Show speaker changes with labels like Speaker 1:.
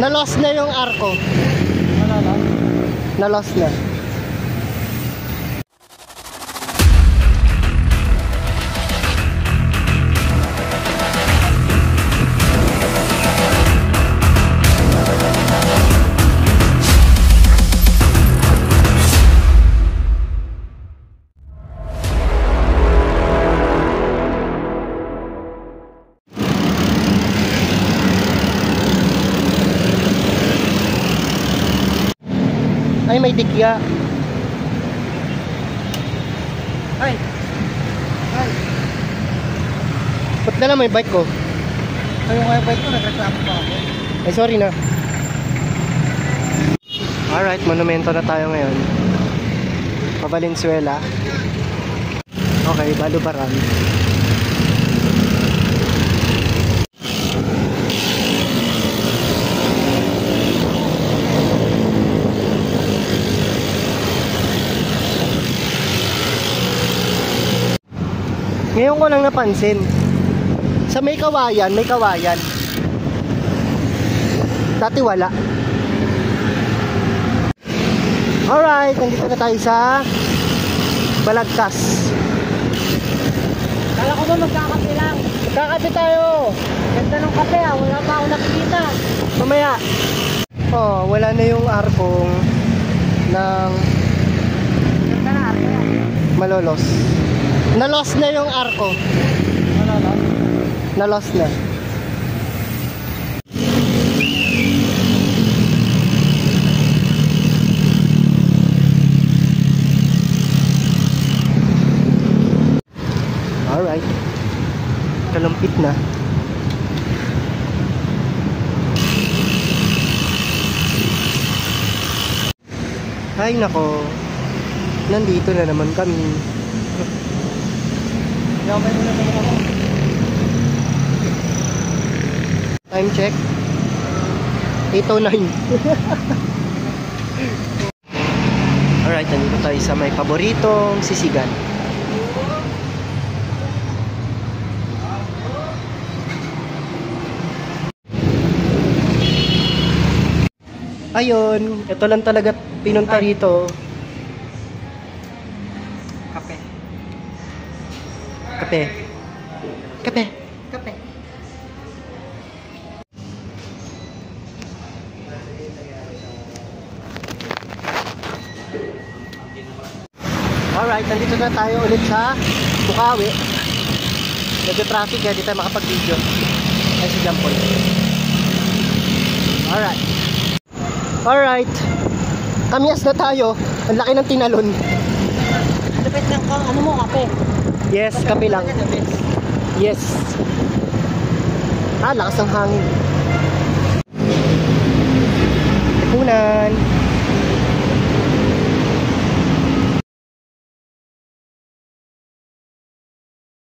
Speaker 1: Na-lost na yung arko. Na-lost na. Ay, may dikya. Ay. Ba't na lang may bike ko?
Speaker 2: Ay, yung bike ko, nagreklamo pa ako.
Speaker 1: Ay, sorry na. Alright, monumento na tayo ngayon. Valenzuela. Okay, Balubaran. Ngayon ko lang napansin, sa may kawayan, dati wala. Alright, nandito na tayo sa Balagtas.
Speaker 2: Kala ko ba magkakape lang?
Speaker 1: Magkakape tayo.
Speaker 2: Ganda ng kape ah, wala pa ako nakikita.
Speaker 1: Mamaya. Oh, wala na yung arkong ng
Speaker 2: Ganda na arko yan.
Speaker 1: Malolos. Na-lost na yung arko. Na-lost na. Alright. Kalumpit na. Ay nako. Nandito na naman kami. Time check 8:09. Alright, nandito tayo sa may paboritong sisigan. Ayun, ito lang talaga pinunta rito. Kape. Alright, nandito na tayo ulit sa Bukawi. Medyo traffic kaya di tayo makapag-video. Ay si Jampol. Alright. Kamyas na tayo. Ang laki ng tinalon.
Speaker 2: Lapit lang ka, ano mo, kape?
Speaker 1: Yes, kape lang. Yes. Lakas ng hangin. Punan.